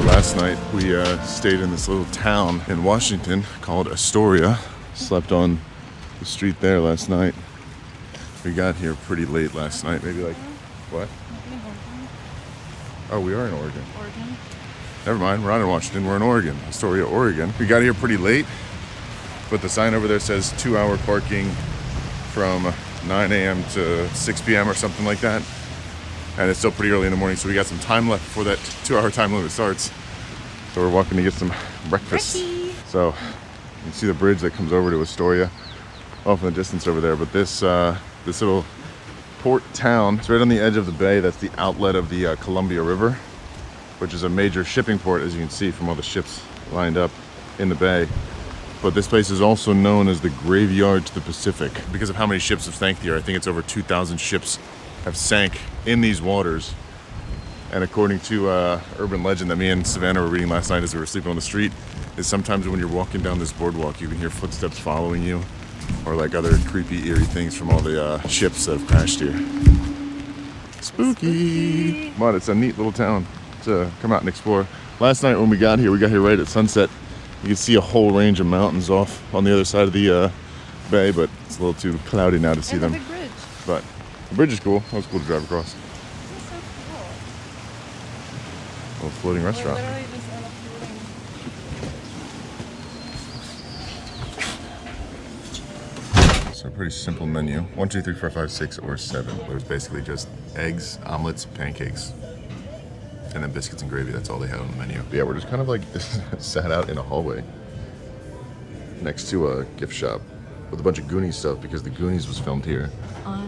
last night we stayed in this little town in Washington called Astoria. Slept on the street there last night. We got here pretty late last night, maybe like, what? Oh, we are in Oregon. Oregon? Never mind, we're not in Washington, we're in Oregon. Astoria, Oregon. We got here pretty late, but the sign over there says 2-hour parking from 9 a.m. to 6 p.m. or something like that. And it's still pretty early in the morning, so we got some time left before that 2-hour time limit starts. So we're walking to get some breakfast. So you can see the bridge that comes over to Astoria off in the distance over there. But this little port town, it's right on the edge of the bay. That's the outlet of the Columbia River, which is a major shipping port, as you can see from all the ships lined up in the bay. But this place is also known as the graveyard to the Pacific because of how many ships have sank here. I think it's over 2,000 ships have sank in these waters. And according to urban legend that me and Savannah were reading last night as we were sleeping on the street, is sometimes when you're walking down this boardwalk, you can hear footsteps following you, or like other creepy, eerie things from all the ships that have crashed here. Spooky! But it's a neat little town to come out and explore. Last night when we got here right at sunset. You can see a whole range of mountains off on the other side of the bay, but it's a little too cloudy now to see them. Big bridge. But the bridge is cool. It was cool to drive across. That's so cool. Little floating restaurant. We're literally just on a floating. So a pretty simple menu. 1, 2, 3, 4, 5, 6, or 7. It was basically just eggs, omelets, pancakes, and then biscuits and gravy. That's all they had on the menu. But yeah, we're just kind of like sat out in a hallway next to a gift shop with a bunch of Goonies stuff because the Goonies was filmed here,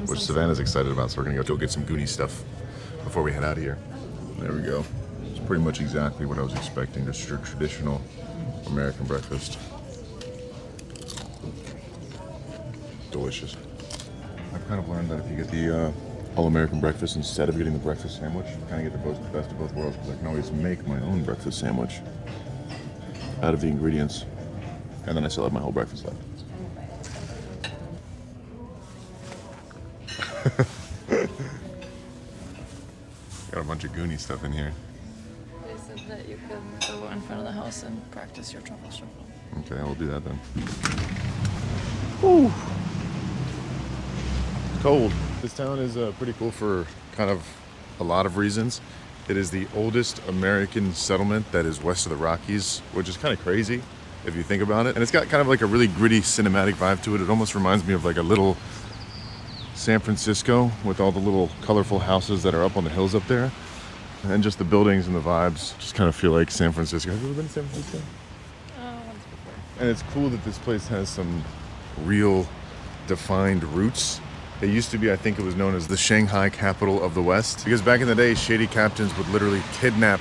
which Savannah's excited about. So we're gonna go get some Goonies stuff before we head out of here. There we go. It's pretty much exactly what I was expecting. Just your traditional American breakfast. Delicious. I've kind of learned that if you get the all-American breakfast instead of getting the breakfast sandwich, you kind of get the best of both worlds, because I can always make my own breakfast sandwich out of the ingredients, and then I still have my whole breakfast left. Got a bunch of Goonie stuff in here. They said that you could go in front of the house and practice your truffle shuffle. Okay, we'll do that then. Woo! It's cold. This town is pretty cool for kind of a lot of reasons. It is the oldest American settlement that is west of the Rockies, which is kind of crazy if you think about it. And it's got kind of like a really gritty cinematic vibe to it. It almost reminds me of like a little San Francisco with all the little colorful houses that are up on the hills up there. And just the buildings and the vibes just kind of feel like San Francisco. Have you ever been to San Francisco? Once before. And it's cool that this place has some real defined roots. It used to be, I think it was known as the Shanghai capital of the West, because back in the day, shady captains would literally kidnap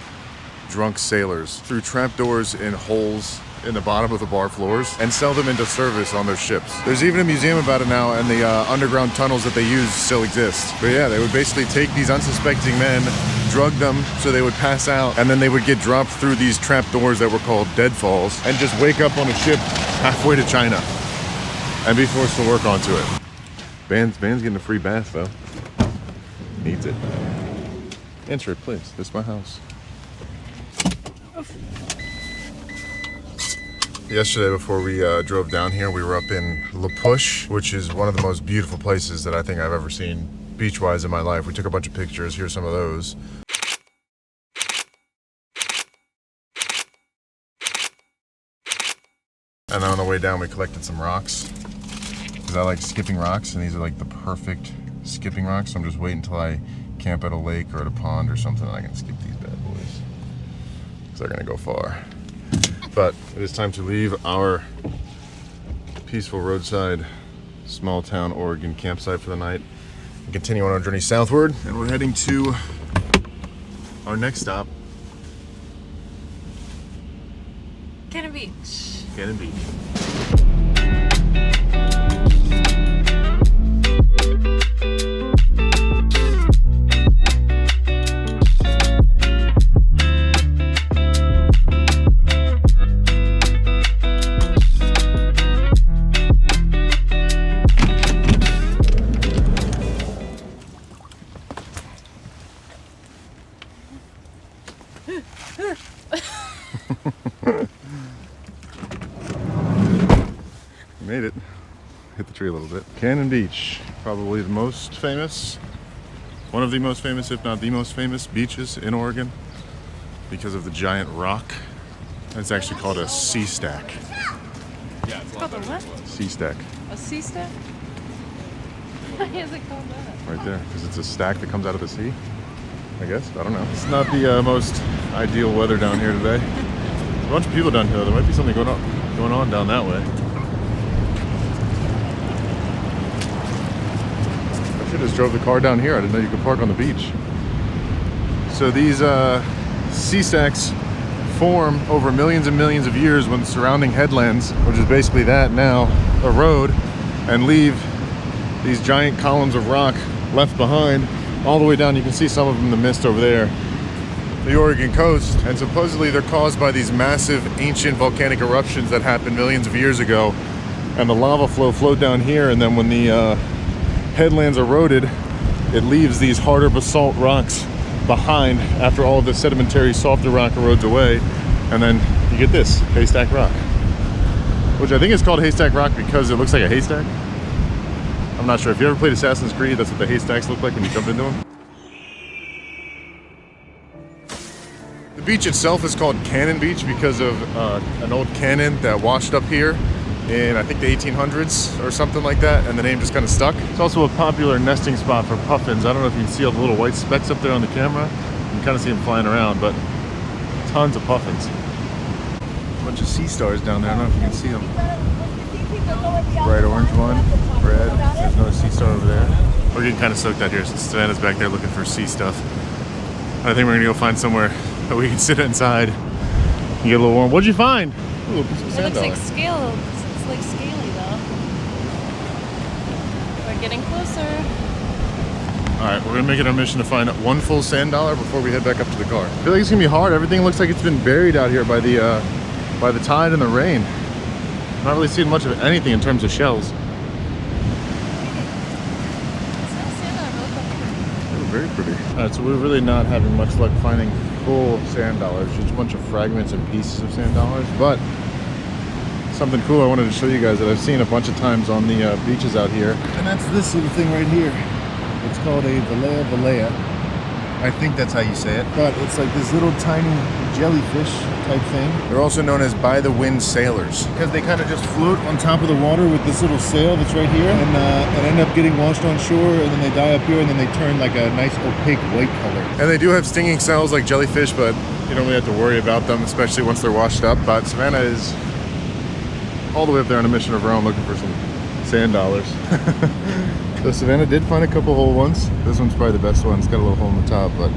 drunk sailors through trapdoors in holes in the bottom of the bar floors and sell them into service on their ships. There's even a museum about it now, and the underground tunnels that they use still exist. But yeah, they would basically take these unsuspecting men, drug them so they would pass out, and then they would get dropped through these trapdoors that were called deadfalls and just wake up on a ship halfway to China and be forced to work onto it. Van's getting a free bath though. Needs it. Enter it, please. This is my house. Yesterday, before we drove down here, we were up in La Push, which is one of the most beautiful places that I think I've ever seen beach-wise in my life. We took a bunch of pictures. Here's some of those. And then on the way down, we collected some rocks. I like skipping rocks, and these are like the perfect skipping rocks. So I'm just waiting until I camp at a lake or at a pond or something and I can skip these bad boys, because they're gonna go far. But it is time to leave our peaceful roadside small town Oregon campsite for the night and continue on our journey southward. And we're heading to our next stop, Cannon Beach. Cannon Beach. We made it. Hit the tree a little bit. Cannon Beach, probably the most famous, one of the most famous, if not the most famous beaches in Oregon because of the giant rock. It's actually called a sea stack. It's called a what? Sea stack. A sea stack? Why is it called that? Right there, because it's a stack that comes out of the sea, I guess. I don't know. It's not the most ideal weather down here today. There's a bunch of people down here. There might be something going on down that way. I should have just drove the car down here. I didn't know you could park on the beach. So these sea stacks form over millions and millions of years when the surrounding headlands, which is basically that now, erode and leave these giant columns of rock left behind all the way down. You can see some of them in the mist over there, the Oregon coast, and supposedly they're caused by these massive ancient volcanic eruptions that happened millions of years ago, and the lava flow flowed down here, and then when the headlands eroded, it leaves these harder basalt rocks behind after all of the sedimentary softer rock erodes away, and then you get this haystack rock, which I think is called haystack rock because it looks like a haystack. I'm not sure. If you ever played Assassin's Creed, that's what the haystacks look like when you jump into them. The beach itself is called Cannon Beach because of an old cannon that washed up here in, I think, the 1800s or something like that, and the name just kind of stuck. It's also a popular nesting spot for puffins. I don't know if you can see all the little white specks up there on the camera. You can kind of see them flying around, but tons of puffins. A bunch of sea stars down there. I don't know if you can see them. Bright orange one, red. There's another sea star over there. We're getting kind of soaked out here since Savannah's back there looking for sea stuff. I think we're gonna go find somewhere that we can sit inside and get a little warm. What'd you find? Ooh, a piece of It sand looks dollar. like scale. It's like scaly though. We're getting closer. All right, we're gonna make it our mission to find one full sand dollar before we head back up to the car. I feel like it's gonna be hard. Everything looks like it's been buried out here by the tide and the rain. I'm not really seeing much of anything in terms of shells. Oh, very pretty. All right, so we're really not having much luck finding full sand dollars. Just a bunch of fragments and pieces of sand dollars. But something cool I wanted to show you guys that I've seen a bunch of times on the beaches out here. And that's this little thing right here. It's called a Valea. I think that's how you say it. But it's like this little tiny jellyfish type thing. They're also known as by-the-wind sailors because they kind of just float on top of the water with this little sail that's right here, and end up getting washed on shore, and then they die up here, and then they turn like a nice opaque white color. And they do have stinging cells like jellyfish, but you don't really have to worry about them, especially once they're washed up. But Savannah is all the way up there on a mission of her own looking for some sand dollars. So Savannah did find a couple whole ones. This one's probably the best one. It's got a little hole in the top, but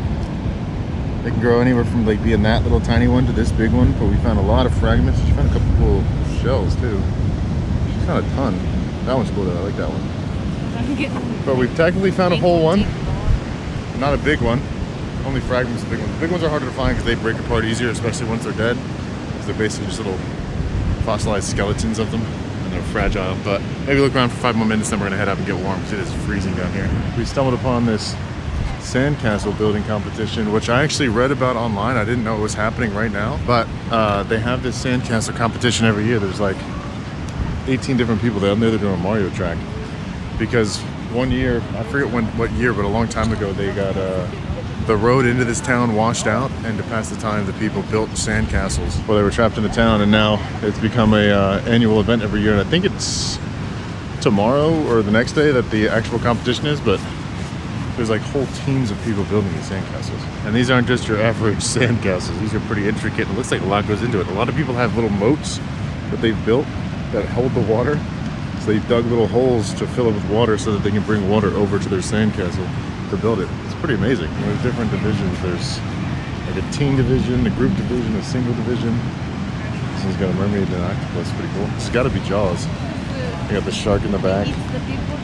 they can grow anywhere from like being that little tiny one to this big one. But we found a lot of fragments. She found a couple cool shells too. She found a ton. That one's cool though. I like that one. But we've technically found a whole one. Not a big one. Only fragments of big ones. The big ones are harder to find because they break apart easier, especially once they're dead. Because they're basically just little fossilized skeletons of them. They're fragile, but maybe look around for 5 more minutes, then we're gonna head up and get warm because it is freezing down here. We stumbled upon this sandcastle building competition, which I actually read about online. I didn't know it was happening right now, but they have this sandcastle competition every year. There's like 18 different people there. They're doing a Mario track because one year, I forget what year, but a long time ago, they got the road into this town washed out, and to pass the time, the people built sandcastles while they were trapped in the town, and now it's become a annual event every year. And I think it's tomorrow or the next day that the actual competition is, but there's like whole teams of people building these sandcastles. And these aren't just your average sandcastles. These are pretty intricate. It looks like a lot goes into it. A lot of people have little moats that they've built that hold the water. So they've dug little holes to fill it with water so that they can bring water over to their sandcastle to build it. It's pretty amazing. There's different divisions. There's like a team division, a group division, a single division. This one's got a mermaid and an octopus. Pretty cool. It's got to be Jaws. You got the shark in the back. Eats the people.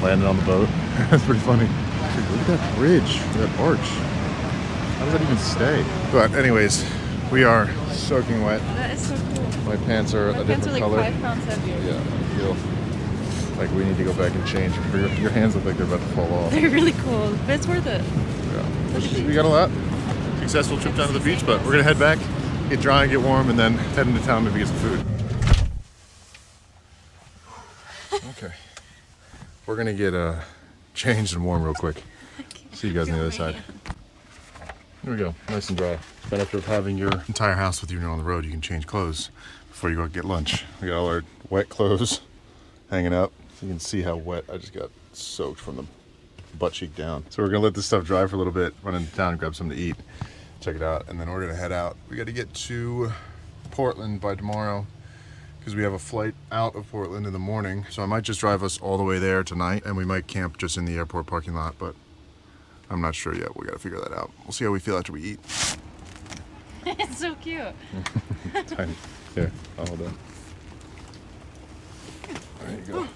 Landing on the boat. That's pretty funny. Dude, look at that bridge, that arch. How does that even stay? But anyways, we are soaking wet. That is so cool. My pants are a My pants different are like color. 5 pounds heavier. Yeah, I feel like we need to go back and change. Your hands look like they're about to fall off. They're really cool, but it's worth it. Yeah. We got a lot. successful trip down to the beach, but we're gonna head back, get dry and get warm, and then head into town maybe get some food. Okay. We're gonna get changed and warm real quick. See you guys on the other side. Here we go, nice and dry. The benefit of having your entire house with you on the road, you can change clothes before you go get lunch. We got all our wet clothes hanging up. You can see how wet I just got soaked from the butt cheek down. So we're gonna let this stuff dry for a little bit, run into town and grab something to eat, check it out, and then we're gonna head out. We gotta get to Portland by tomorrow because we have a flight out of Portland in the morning. So I might just drive us all the way there tonight, and we might camp just in the airport parking lot, but I'm not sure yet. We gotta figure that out. We'll see how we feel after we eat. It's so cute. Tiny. Here, I'll hold that. There you go.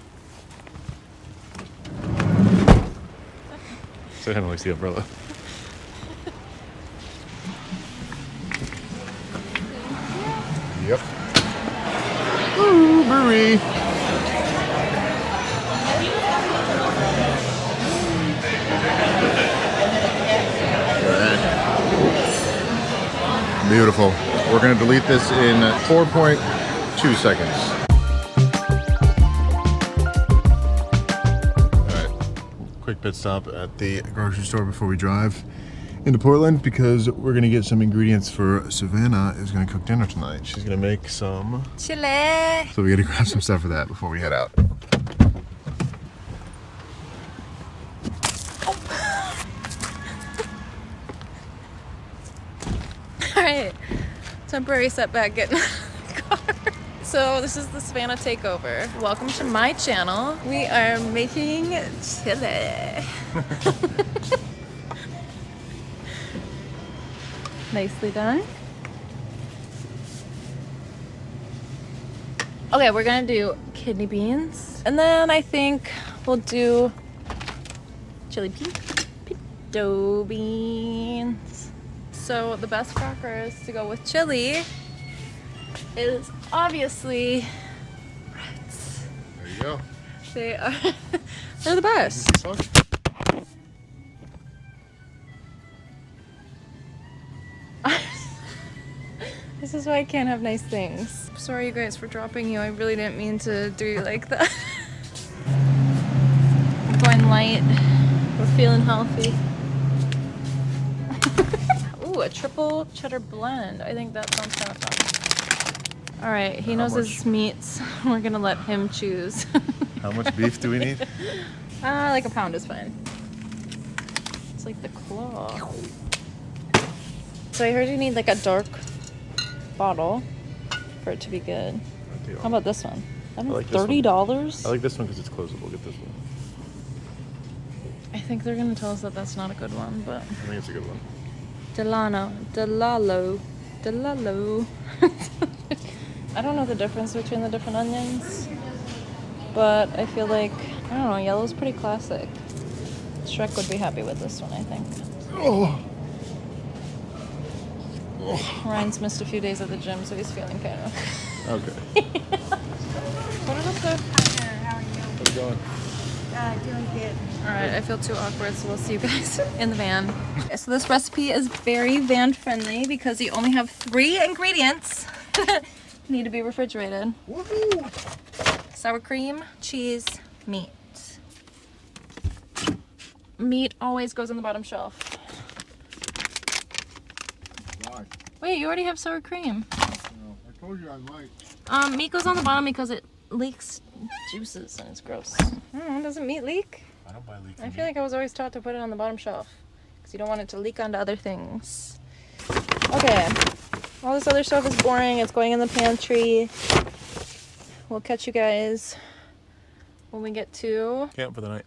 So I don't like the umbrella. Yep. Ooh, Marie. Beautiful. We're going to delete this in 4.2 seconds. Quick pit stop at the grocery store before we drive into Portland because we're gonna get some ingredients for Savannah is gonna cook dinner tonight. She's gonna make some chili. So we gotta grab some stuff for that before we head out. All right, temporary setback getting out of the car. So this is the Savannah takeover. Welcome to my channel. We are making chili. Nicely done. Okay, we're gonna do kidney beans. And then I think we'll do chili pinto beans. So the best crackers to go with chili is obviously Reds. There you go. They're the best. This is why I can't have nice things. Sorry you guys for dropping you. I really didn't mean to do you like that. We're going light. We're feeling healthy. Ooh, a triple cheddar blend. I think that sounds kind of fun. All right, he knows his meats. We're gonna let him choose. How much beef do we need? Like a pound is fine. It's like the claw. So I heard you need like a dark bottle for it to be good. How about this one? That one's $30. I like this one because it's closable. Get this one. I think they're gonna tell us that that's not a good one, but I think it's a good one. Delalo. I don't know the difference between the different onions, but I feel like, I don't know, yellow's pretty classic. Shrek would be happy with this one, I think. Oh. Ryan's missed a few days at the gym, so he's feeling kind of... Okay. Put it up there. Hi there, how are you? How's it going? Doing good. Alright, I feel too awkward, so we'll see you guys in the van. So this recipe is very van friendly because you only have 3 ingredients. Need to be refrigerated. Woohoo! Sour cream, cheese, meat. Meat always goes on the bottom shelf. Why? Wait, you already have sour cream. No, I told you I might. Meat goes on the bottom because it leaks juices and it's gross. Doesn't meat leak? I don't buy leek. I feel like I was always taught to put it on the bottom shelf because you don't want it to leak onto other things. Okay, all this other stuff is boring. It's going in the pantry. We'll catch you guys when we get to... Camp for the night.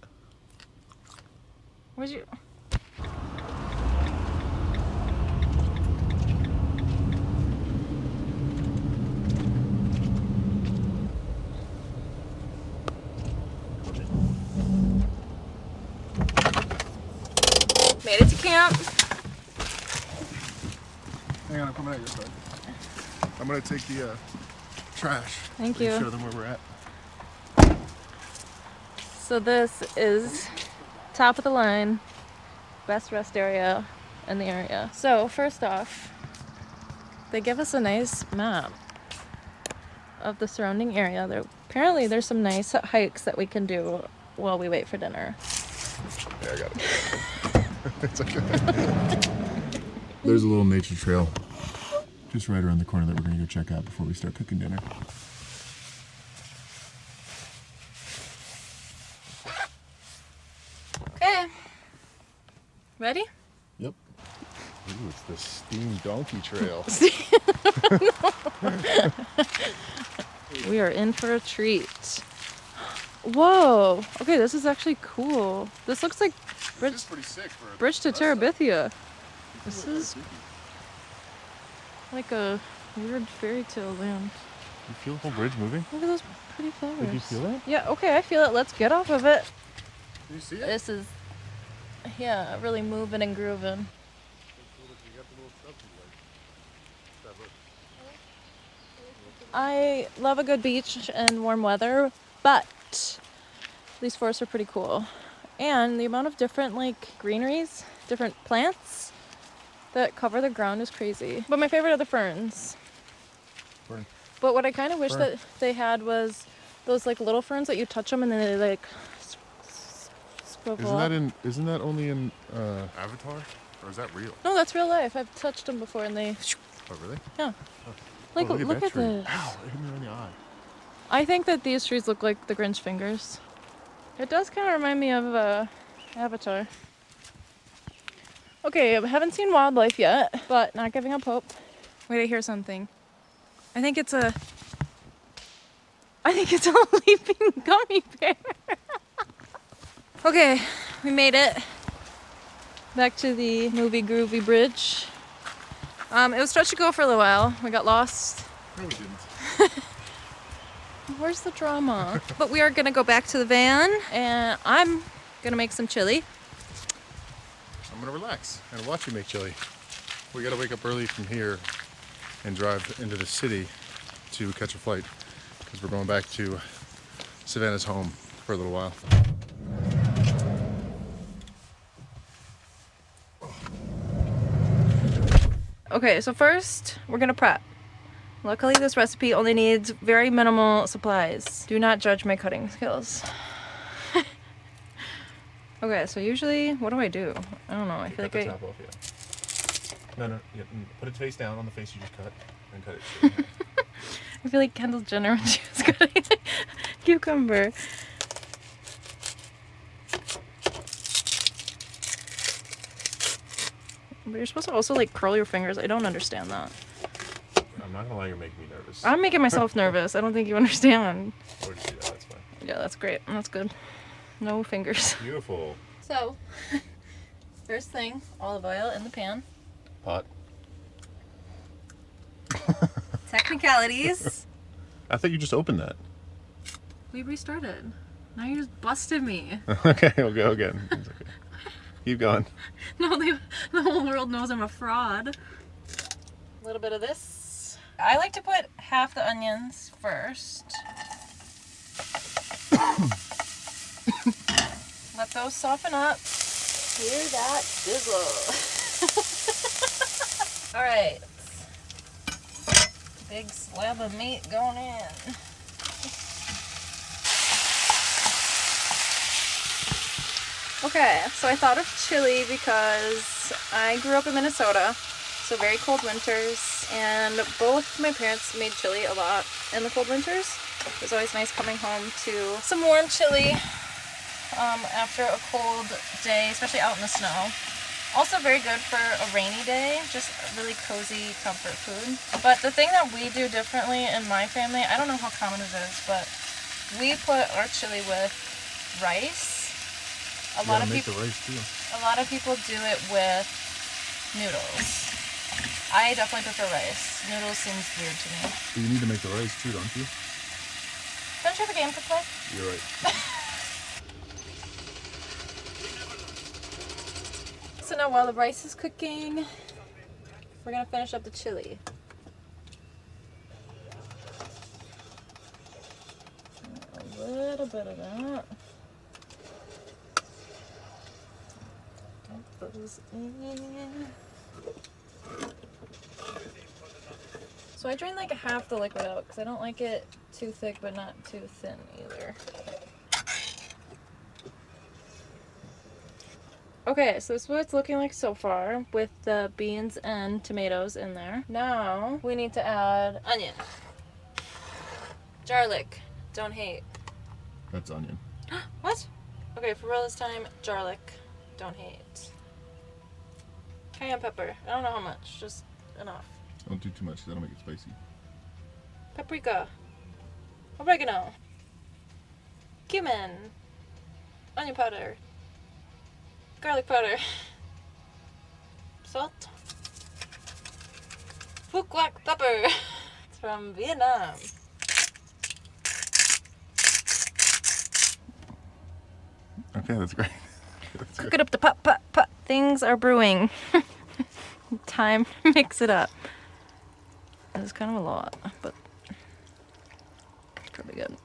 Where'd you... Made it to camp. Hang on, I'm coming out your side. I'm gonna take the trash. Thank you. Show them where we're at. So this is top of the line, best rest area in the area. So first off, they give us a nice map of the surrounding area. Apparently there's some nice hikes that we can do while we wait for dinner. Yeah, I got it. It's okay. There's a little nature trail just right around the corner that we're gonna go check out before we start cooking dinner. Okay. Ready? Yep. Ooh, it's the steamed donkey trail. We are in for a treat. Whoa. Okay, this is actually cool. This looks like This is pretty sick for a Bridge to bus stop. Terabithia. This is like a weird fairy tale land. You feel the whole bridge moving? Look at those pretty flowers. Did you feel that? Yeah, okay, I feel it. Let's get off of it. Did you see it? This is, yeah, really moving and grooving. I love a good beach and warm weather, but these forests are pretty cool. And the amount of different like greeneries, different plants that cover the ground is crazy. But my favorite are the ferns. Fern. But what I kind of wish Fern. that they had was those like little ferns that you touch them and then they like swivel up. Isn't that only in Avatar? Or is that real? No, that's real life. I've touched them before and they, Oh really? yeah. Like, Oh, look that at tree. this. Ow, it hit me in the eye. I think that these trees look like the Grinch fingers. It does kind of remind me of Avatar. Okay, I haven't seen wildlife yet, but not giving up hope. Wait, I hear something. I think it's a leaping gummy bear. Okay, we made it back to the movie Groovy Bridge. It was supposed to go for a little while. We got lost. No, we didn't. Where's the drama? But we are gonna go back to the van and I'm gonna make some chili. I'm gonna relax and watch you make chili. We gotta wake up early from here and drive into the city to catch a flight because we're going back to Savannah's home for a little while. Okay, so first we're gonna prep. Luckily this recipe only needs very minimal supplies. Do not judge my cutting skills. Okay, so usually, what do? I don't know, I feel like I... Top off, yeah. No, yeah, put it face down on the face you just cut and cut it straight. I feel like Kendall Jenner when she was cutting cucumber. But you're supposed to also like curl your fingers. I don't understand that. I'm not gonna lie, you're making me nervous. I'm making myself nervous. I don't think you understand. Or just do that, that's fine. Yeah, that's great. That's good. No fingers. Beautiful. So, first thing, olive oil in the pan. Pot. Technicalities. I thought you just opened that. We restarted. Now you just busted me. Okay, we'll go again. It's okay. Keep going. No, the whole world knows I'm a fraud. A little bit of this. I like to put half the onions first. Let those soften up. Hear that sizzle. All right. Big slab of meat going in. Okay, so I thought of chili because I grew up in Minnesota, so very cold winters, and both my parents made chili a lot in the cold winters. It was always nice coming home to some warm chili after a cold day, especially out in the snow. Also very good for a rainy day, just really cozy comfort food. But the thing that we do differently in my family, I don't know how common it is, but we put our chili with rice. A lot of people do it with noodles. I definitely prefer rice. Noodles seems weird to me. But you need to make the rice too, don't you? Don't you have a game to play? You're right. So now while the rice is cooking, we're gonna finish up the chili. A little bit of that. Don't those in. So I drained like half the liquid out because I don't like it too thick but not too thin either. Okay, so this is what it's looking like so far with the beans and tomatoes in there. Now we need to add onion. Garlic. Don't hate. That's onion. What? Okay, for real this time, garlic. Don't hate. Cayenne pepper. I don't know how much, just enough. Don't do too much, that'll make it spicy. Paprika. Oregano. Cumin. Onion powder. Garlic powder. Salt. Phu quack pepper. It's from Vietnam. Okay, that's great. Cook it up to pot, pot, pot. Things are brewing. Time to mix it up. It's kind of a lot, but it's probably good.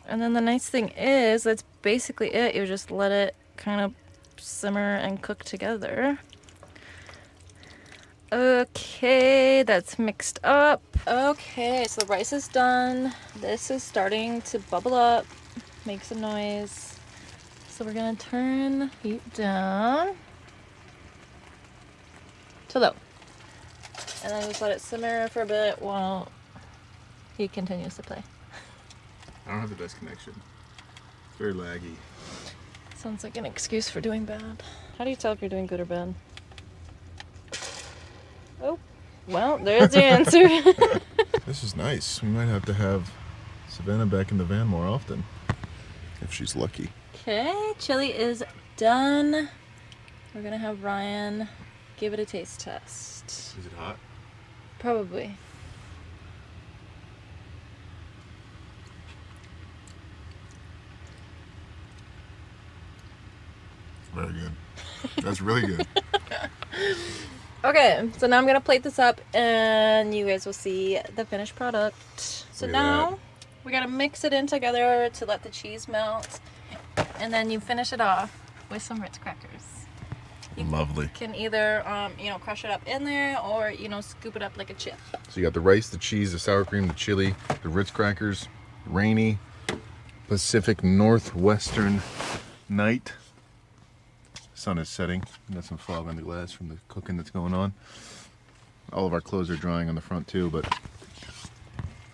And then the nice thing is, that's basically it. You just let it kind of simmer and cook together. Okay, that's mixed up. Okay, so the rice is done. This is starting to bubble up, make some noise. So we're gonna turn heat down to low. And then just let it simmer for a bit while he continues to play. I don't have the best connection. It's very laggy. Sounds like an excuse for doing bad. How do you tell if you're doing good or bad? Oh, well, there's the answer. This is nice. We might have to have Savannah back in the van more often. If she's lucky. Okay, chili is done. We're gonna have Ryan give it a taste test. Is it hot? Probably. Very good. That's really good. Okay, so now I'm gonna plate this up and you guys will see the finished product. So Look at now that. we gotta mix it in together to let the cheese melt. And then you finish it off with some Ritz crackers. You Lovely. can either, crush it up in there or, scoop it up like a chip. So you got the rice, the cheese, the sour cream, the chili, the Ritz crackers, rainy Pacific Northwestern night. Sun is setting. Got some fog on the glass from the cooking that's going on. All of our clothes are drying on the front too, but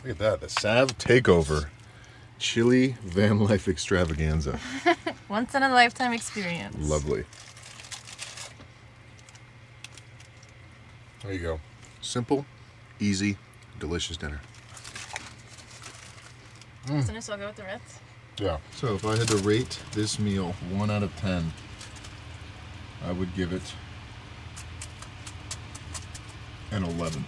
look at that, the Sav Takeover Chili Van Life Extravaganza. Once in a lifetime experience. Lovely. There you go. Simple, easy, delicious dinner. Doesn't this all go with the Ritz? Yeah. So if I had to rate this meal 1 out of 10, I would give it an 11.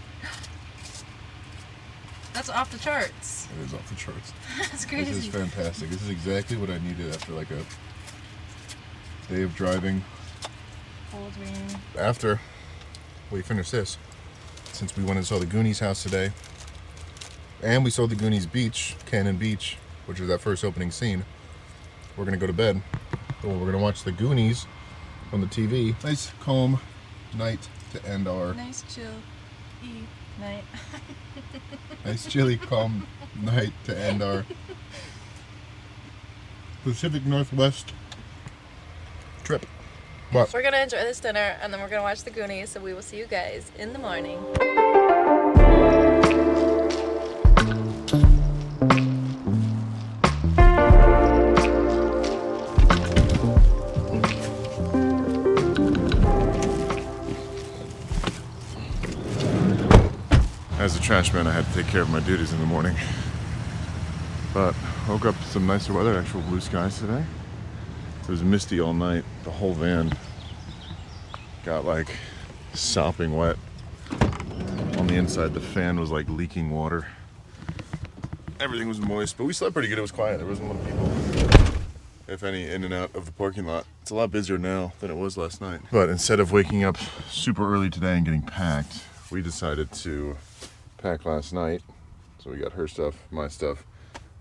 That's off the charts. It is off the charts. That's crazy. This is fantastic. This is exactly what I needed after like a day of driving. Cold rain. After we finish this, since we went and saw the Goonies house today, and we saw the Goonies beach, Cannon Beach, which was that first opening scene, we're gonna go to bed. Well, we're gonna watch the Goonies on the TV. Nice calm night to end our Nice chill night. nice chilly calm night to end our Pacific Northwest trip. But We're gonna enjoy this dinner and then we're gonna watch the Goonies, so we will see you guys in the morning. as a trash man, I had to take care of my duties in the morning. But woke up to some nicer weather, actual blue skies today. It was misty all night. The whole van got like sopping wet. On the inside, the fan was like leaking water. Everything was moist, but we slept pretty good. It was quiet. There wasn't a lot of people, if any, in and out of the parking lot. It's a lot busier now than it was last night. But instead of waking up super early today and getting packed, we decided to pack last night. So we got her stuff, my stuff.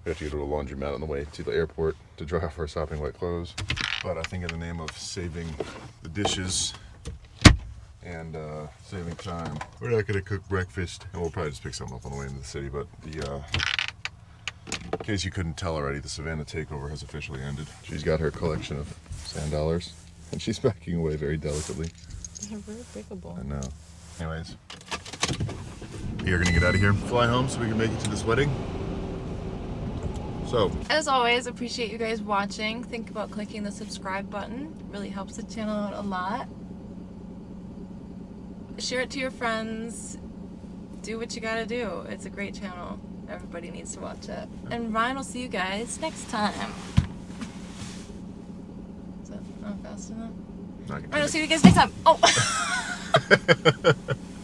We have to go to a laundromat on the way to the airport to dry off our sopping wet clothes. But I think in the name of saving the dishes and saving time, we're not gonna cook breakfast, and we'll probably just pick something up on the way into the city. But the in case you couldn't tell already, the Savannah takeover has officially ended. She's got her collection of sand dollars, and she's backing away very delicately. They're very breakable. I know. Anyways, you're gonna get out of here, fly home so we can make it to this wedding. So, As always, appreciate you guys watching. Think about clicking the subscribe button. It really helps the channel out a lot. Share it to your friends. Do what you gotta do. It's a great channel. Everybody needs to watch it. And Ryan will see you guys next time. Is that not fast enough? not Ryan will see you guys next time. Oh!